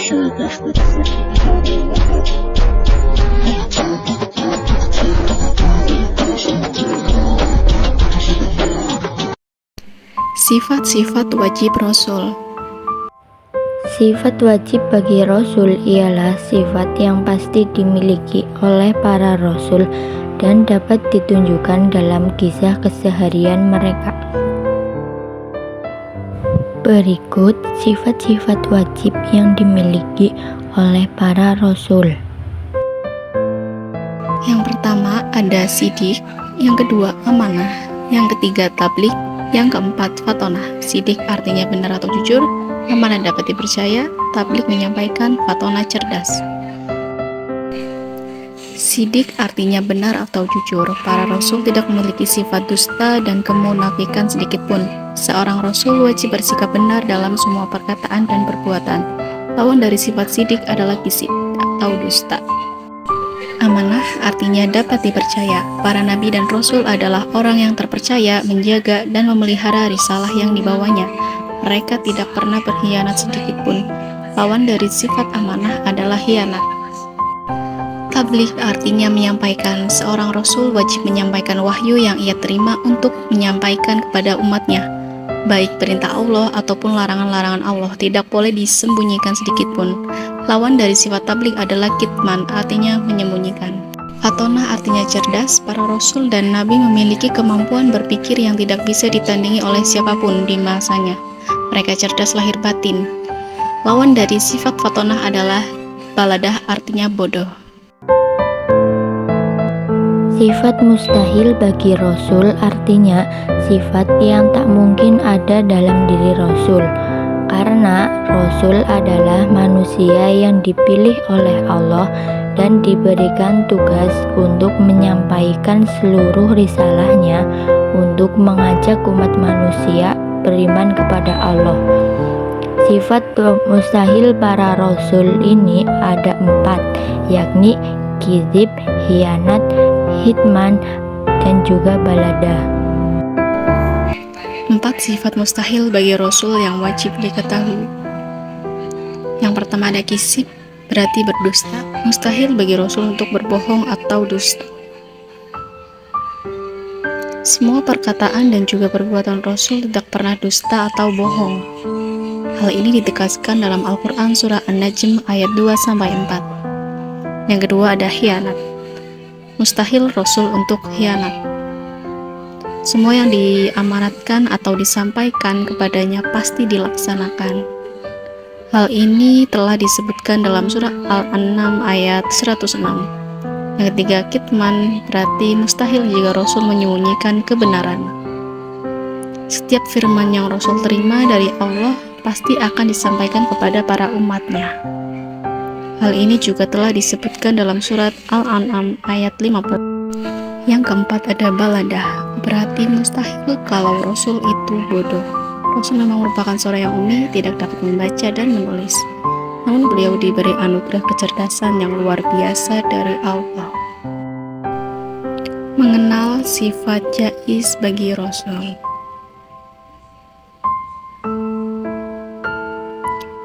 Sifat-sifat wajib Rasul. Sifat wajib bagi Rasul ialah sifat yang pasti dimiliki oleh para Rasul dan dapat ditunjukkan dalam kisah keseharian mereka. Berikut sifat-sifat wajib yang dimiliki oleh para Rasul. Yang pertama ada sidik, yang kedua amanah, yang ketiga tabligh, yang keempat fatonah. Sidik artinya benar atau jujur, amanah dapat dipercaya, tabligh menyampaikan, fatonah cerdas. Sidik artinya benar atau jujur. Para rasul tidak memiliki sifat dusta dan kemunafikan sedikit pun. Seorang rasul wajib bersikap benar dalam semua perkataan dan perbuatan. Lawan dari sifat sidik adalah kisib atau dusta. Amanah artinya dapat dipercaya. Para nabi dan rasul adalah orang yang terpercaya, menjaga dan memelihara risalah yang dibawanya. Mereka tidak pernah berkhianat sedikit pun. Lawan dari sifat amanah adalah khianat. Tabligh artinya menyampaikan. Seorang rasul wajib menyampaikan wahyu yang ia terima untuk menyampaikan kepada umatnya. Baik perintah Allah ataupun larangan-larangan Allah tidak boleh disembunyikan sedikit pun. Lawan dari sifat tabligh adalah kitman, artinya menyembunyikan. Fatonah artinya cerdas. Para rasul dan nabi memiliki kemampuan berpikir yang tidak bisa ditandingi oleh siapapun di masanya. Mereka cerdas lahir batin. Lawan dari sifat fatonah adalah baladah, artinya bodoh. Sifat mustahil bagi Rasul artinya sifat yang tak mungkin ada dalam diri Rasul, karena Rasul adalah manusia yang dipilih oleh Allah dan diberikan tugas untuk menyampaikan seluruh risalahnya untuk mengajak umat manusia beriman kepada Allah. Sifat mustahil para Rasul ini ada 4, yakni kizib, khianat, hitman, dan juga balada. 4 sifat mustahil bagi Rasul yang wajib diketahui. Yang pertama ada kisib, berarti berdusta. Mustahil bagi Rasul untuk berbohong atau dusta. Semua perkataan dan juga perbuatan Rasul tidak pernah dusta atau bohong. Hal ini ditegaskan dalam Al-Quran surah An-Najm ayat 2-4. Yang kedua ada khianat. Mustahil Rasul untuk khianat. Semua yang diamanatkan atau disampaikan kepadanya pasti dilaksanakan. Hal ini telah disebutkan dalam surah Al-An'am ayat 106. Yang ketiga kitman, berarti mustahil jika Rasul menyembunyikan kebenaran. Setiap firman yang Rasul terima dari Allah pasti akan disampaikan kepada para umatnya. Hal ini juga telah disebutkan dalam surat Al-An'am ayat 50. Yang keempat ada baladah, berarti mustahil kalau Rasul itu bodoh. Rasul memang merupakan seorang yang umi, tidak dapat membaca dan menulis. Namun beliau diberi anugerah kecerdasan yang luar biasa dari Allah. Mengenal sifat jaiz bagi Rasul.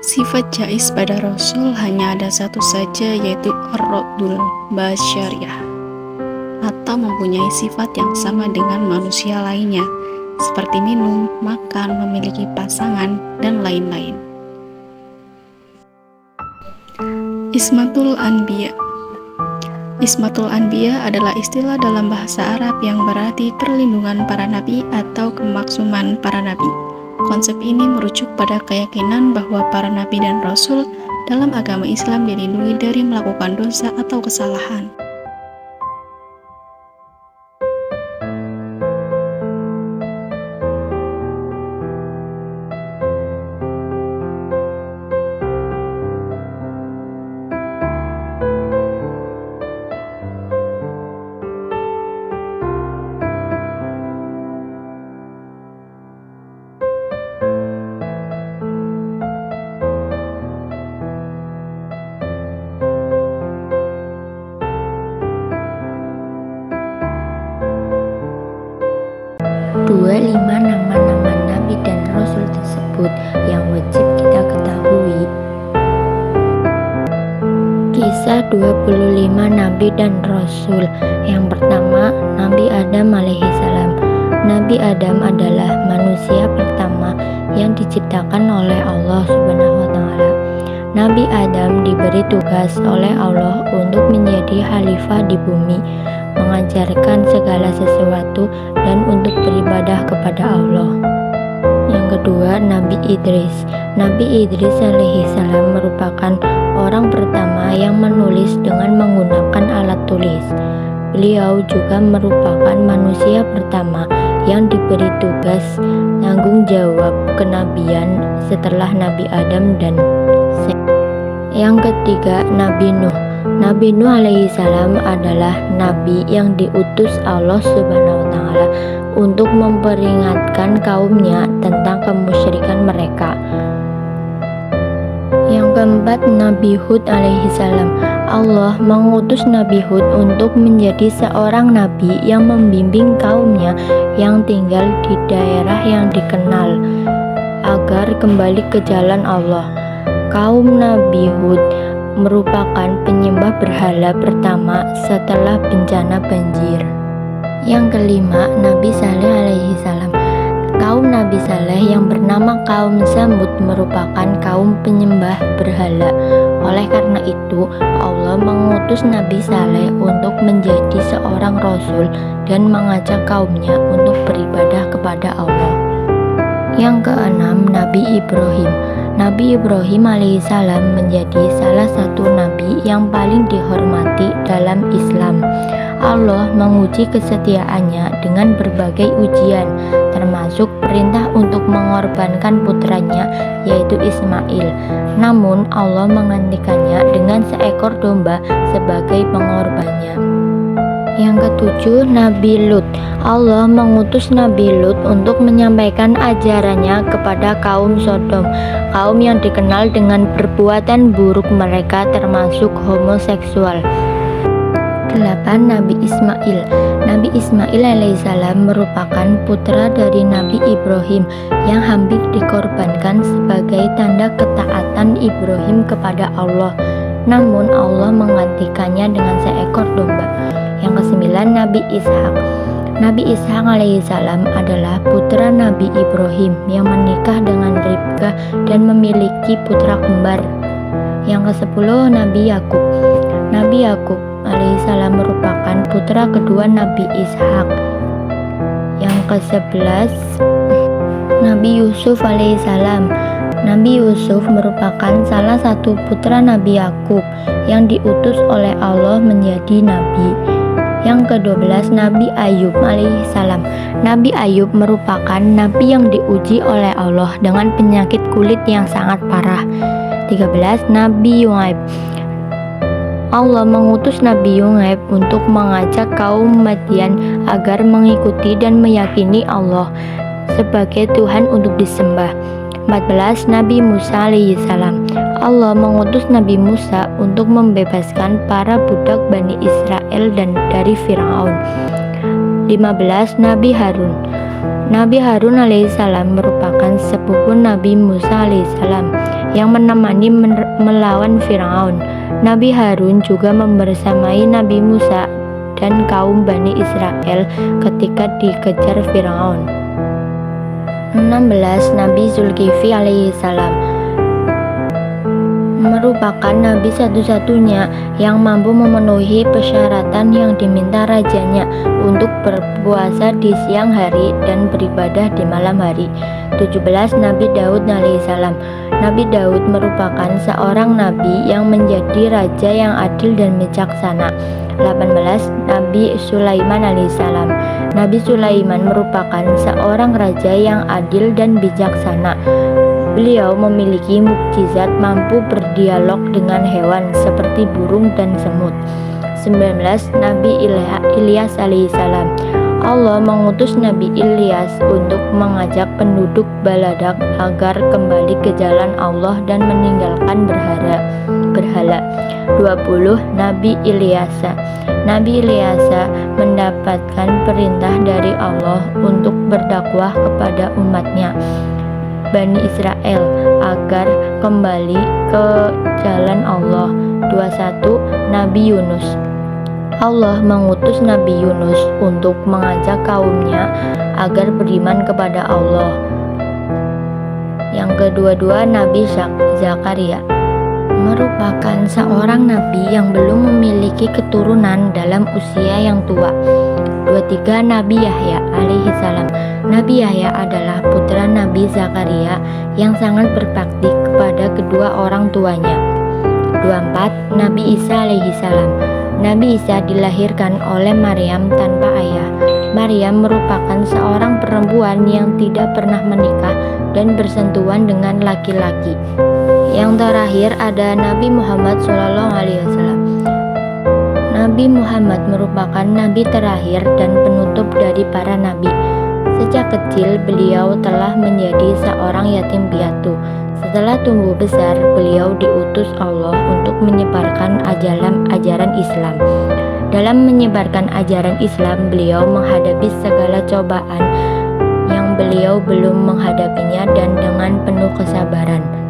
Sifat jaiz pada Rasul hanya ada satu saja, yaitu ar-raddul basyariah, atau mempunyai sifat yang sama dengan manusia lainnya, seperti minum, makan, memiliki pasangan, dan lain-lain. Ismatul Anbiya. Ismatul Anbiya adalah istilah dalam bahasa Arab yang berarti perlindungan para nabi atau kemaksuman para nabi. Konsep ini merujuk pada keyakinan bahwa para nabi dan rasul dalam agama Islam dilindungi dari melakukan dosa atau kesalahan. Dua, 5 nama-nama nabi dan rasul tersebut yang wajib kita ketahui. ke-25 Nabi dan Rasul. Yang pertama, Nabi Adam alaihissalam. Nabi Adam adalah manusia pertama yang diciptakan oleh Allah Subhanahu wa Ta'ala. Nabi Adam diberi tugas oleh Allah untuk menjadi khalifah di bumi, mengajarkan segala sesuatu dan untuk beribadah kepada Allah. Yang kedua, Nabi Idris. Nabi Idris alaihissalam merupakan orang pertama yang menulis dengan menggunakan alat tulis. Beliau juga merupakan manusia pertama yang diberi tugas tanggung jawab kenabian setelah Nabi Adam dan Set. Yang ketiga, Nabi Nuh. Nabi Nuh alaihissalam adalah nabi yang diutus Allah Subhanahu wa Ta'ala untuk memperingatkan kaumnya tentang kemusyrikan mereka. Yang keempat, Nabi Hud alaihissalam. Allah mengutus Nabi Hud untuk menjadi seorang nabi yang membimbing kaumnya yang tinggal di daerah yang dikenal agar kembali ke jalan Allah. Kaum Nabi Hud merupakan penyembah berhala pertama setelah bencana banjir. Yang kelima, Nabi Saleh alaihissalam. Kaum Nabi Saleh yang bernama kaum Samud merupakan kaum penyembah berhala. Oleh karena itu, Allah mengutus Nabi Saleh untuk menjadi seorang rasul dan mengajak kaumnya untuk beribadah kepada Allah. Yang keenam, Nabi Ibrahim. Nabi Ibrahim alaihissalam menjadi salah satu nabi yang paling dihormati dalam Islam. Allah menguji kesetiaannya dengan berbagai ujian, termasuk perintah untuk mengorbankan putranya, yaitu Ismail. Namun Allah menggantikannya dengan seekor domba sebagai pengorbannya. Yang ketujuh, Nabi Lut. Allah mengutus Nabi Lut untuk menyampaikan ajarannya kepada kaum Sodom, kaum yang dikenal dengan perbuatan buruk mereka termasuk homoseksual. 8. Nabi Ismail. Nabi Ismail alaihissalam merupakan putra dari Nabi Ibrahim yang hampir dikorbankan sebagai tanda ketaatan Ibrahim kepada Allah. Namun Allah menggantikannya dengan seekor domba. Yang kesembilan, Nabi Ishak. Nabi Ishak alaihissalam adalah putra Nabi Ibrahim yang menikah dengan Ribkah dan memiliki putra kembar. Yang ke-10, Nabi Yakub. Nabi Yakub alaihissalam merupakan putra kedua Nabi Ishak. Yang ke-11, Nabi Yusuf alaihissalam. Nabi Yusuf merupakan salah satu putra Nabi Yakub yang diutus oleh Allah menjadi nabi. Yang ke-12, Nabi Ayub alaihissalam. Nabi Ayub merupakan nabi yang diuji oleh Allah dengan penyakit kulit yang sangat parah. 13. Nabi Yu'aib. Allah mengutus Nabi Yu'aib untuk mengajak kaum Madian agar mengikuti dan meyakini Allah sebagai Tuhan untuk disembah. 14. Nabi Musa alaihissalam. Allah mengutus Nabi Musa untuk membebaskan para budak Bani Israel dan dari Fir'aun. 15. Nabi Harun. Nabi Harun alaihissalam merupakan sepupu Nabi Musa alaihissalam yang menemani melawan Fir'aun. Nabi Harun juga membersamai Nabi Musa dan kaum Bani Israel ketika dikejar Fir'aun. 16. Nabi Zulkifli alaihissalam merupakan nabi satu-satunya yang mampu memenuhi persyaratan yang diminta rajanya untuk berpuasa di siang hari dan beribadah di malam hari. 17. Nabi Daud alaihissalam. Nabi Daud merupakan seorang nabi yang menjadi raja yang adil dan bijaksana. 18. Nabi Sulaiman alaihissalam. Nabi Sulaiman merupakan seorang raja yang adil dan bijaksana. Beliau memiliki mukjizat mampu berdialog dengan hewan seperti burung dan semut. 19. Nabi Ilyas alaihissalam. Allah mengutus Nabi Ilyas untuk mengajak penduduk Baladak agar kembali ke jalan Allah dan meninggalkan berhala. 20. Nabi Ilyasa. Nabi Ilyasa mendapatkan perintah dari Allah untuk berdakwah kepada umatnya Bani Israel agar kembali ke jalan Allah. 21. Nabi Yunus. Allah mengutus Nabi Yunus untuk mengajak kaumnya agar beriman kepada Allah. Yang kedua Nabi Zakaria merupakan seorang nabi yang belum memiliki keturunan dalam usia yang tua. Nabi Yahya alaihi salam. Nabi Yahya adalah putra Nabi Zakaria yang sangat berbakti kepada kedua orang tuanya. Nabi Isa alaihi salam. Nabi Isa dilahirkan oleh Maryam tanpa ayah. Maryam merupakan seorang perempuan yang tidak pernah menikah dan bersentuhan dengan laki-laki. Yang terakhir ada Nabi Muhammad SAW. Nabi Muhammad merupakan nabi terakhir dan penutup dari para nabi. Sejak kecil beliau telah menjadi seorang yatim piatu. Setelah tumbuh besar, beliau diutus Allah untuk menyebarkan ajaran Islam. Dalam menyebarkan ajaran Islam, beliau menghadapi segala cobaan yang beliau belum menghadapinya dan dengan penuh kesabaran.